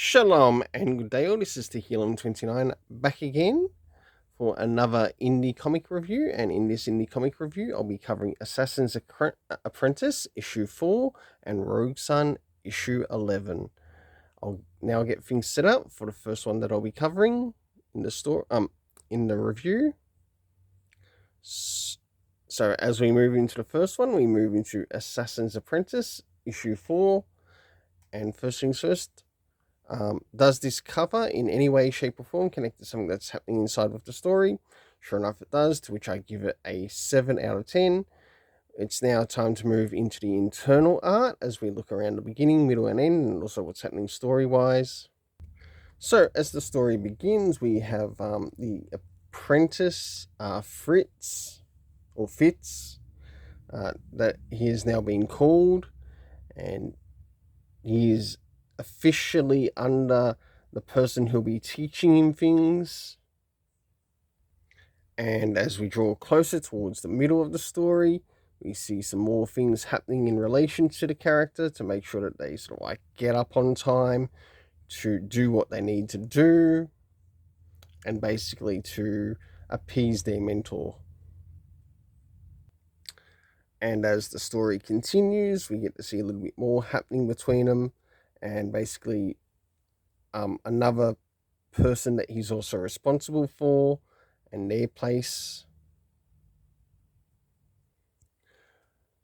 Shalom and good day all, this is Tehillim29 back again for another indie comic review, and in this indie comic review I'll be covering Assassin's Apprentice issue 4 and Rogue Sun issue 11. I'll now get things set up for the first one that I'll be covering in the review. So as we move into the first one, we move into Assassin's Apprentice issue 4, and first things first, does this cover in any way, shape, or form connect to something that's happening inside with the story? Sure enough, it does, to which I give it a 7 out of 10. It's now time to move into the internal art as we look around the beginning, middle, and end, and also what's happening story-wise. So, as the story begins, we have the apprentice, Fritz, that he is now being called, and he is officially under the person who'll be teaching him things. And as we draw closer towards the middle of the story, we see some more things happening in relation to the character to make sure that they sort of like get up on time to do what they need to do, and basically to appease their mentor. And as the story continues, we get to see a little bit more happening between them, and basically another person that he's also responsible for and their place.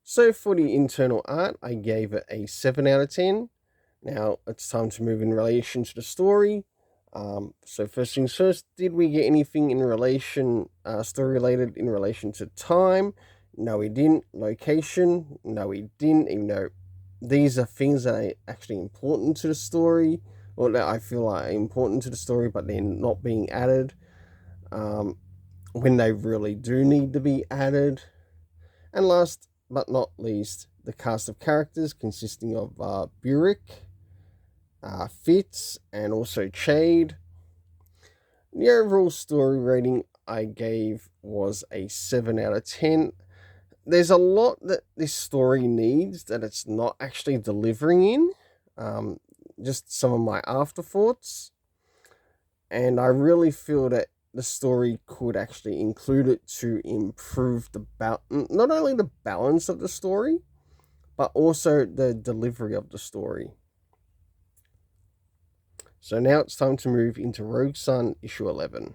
So for the internal art, I gave it a 7 out of 10. Now it's time to move in relation to the story. So first things first, did we get anything in relation, story related in relation to time? No, we didn't. Location? No, we didn't, even though these are things that are actually important to the story, or that I feel are important to the story, but they're not being added when they really do need to be added. And last but not least, the cast of characters consisting of Burek, Fitz, and also Chade. The overall story rating I gave was a 7 out of 10. There's a lot that this story needs that it's not actually delivering in. Just some of my afterthoughts. And I really feel that the story could actually include it to improve not only the balance of the story, but also the delivery of the story. So now it's time to move into Rogue Sun issue 11.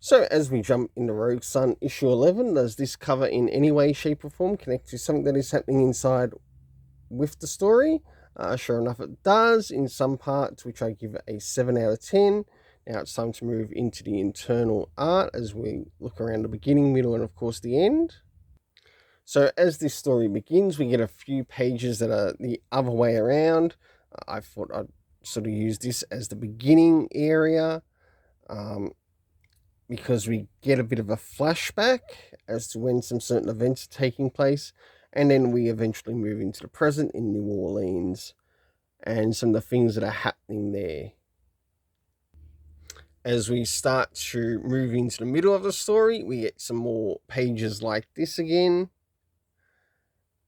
So as we jump into Rogue Sun issue 11, does this cover in any way, shape, or form connect to something that is happening inside with the story? Sure enough, it does in some parts, which I give it a 7 out of 10. Now it's time to move into the internal art as we look around the beginning, middle, and of course the end. So as this story begins, we get a few pages that are the other way around. I thought I'd sort of use this as the beginning area, because we get a bit of a flashback as to when some certain events are taking place, and then we eventually move into the present in New Orleans and some of the things that are happening there. As we start to move into the middle of the story, we get some more pages like this again,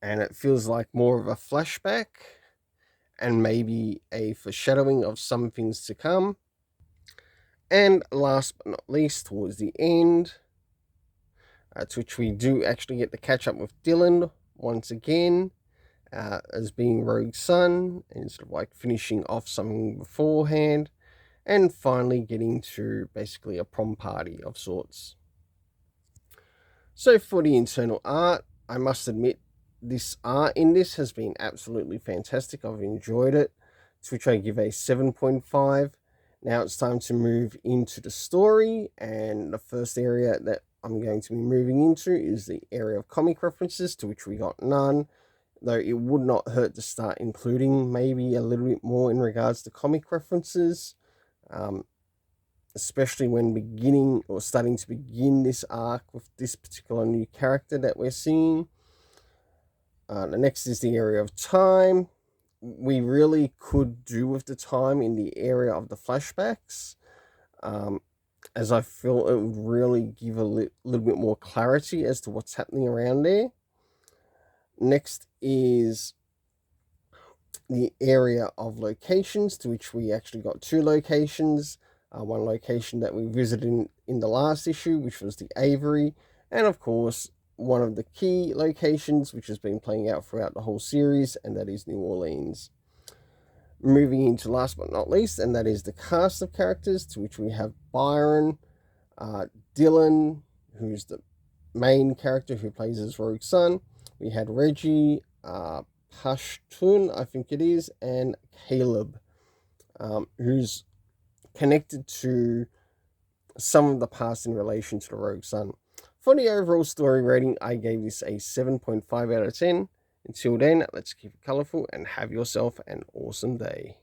and it feels like more of a flashback and maybe a foreshadowing of some things to come. And last but not least, towards the end, to which we do actually get to catch up with Dylan once again, as being Rogue Sun, and sort of like finishing off something beforehand, and finally getting to basically a prom party of sorts. So for the internal art, I must admit, this art in this has been absolutely fantastic. I've enjoyed it, to which I give a 7.5. Now it's time to move into the story, and the first area that I'm going to be moving into is the area of comic references, to which we got none, though it would not hurt to start including maybe a little bit more in regards to comic references, especially when beginning or starting to begin this arc with this particular new character that we're seeing. The next is the area of time. We really could do with the time in the area of the flashbacks, as I feel it would really give a little bit more clarity as to what's happening around there. Next is the area of locations, to which we actually got 2 locations. One location that we visited in the last issue, which was the Aviary, and of course, one of the key locations, which has been playing out throughout the whole series, and that is New Orleans. Moving into last but not least, and that is the cast of characters, to which we have Byron, Dylan, who's the main character who plays as Rogue's son. We had Reggie, Pashtun, I think it is, and Caleb, who's connected to some of the past in relation to the Rogue's son. For the overall story rating, I gave this a 7.5 out of 10. Until then, let's keep it colourful and have yourself an awesome day.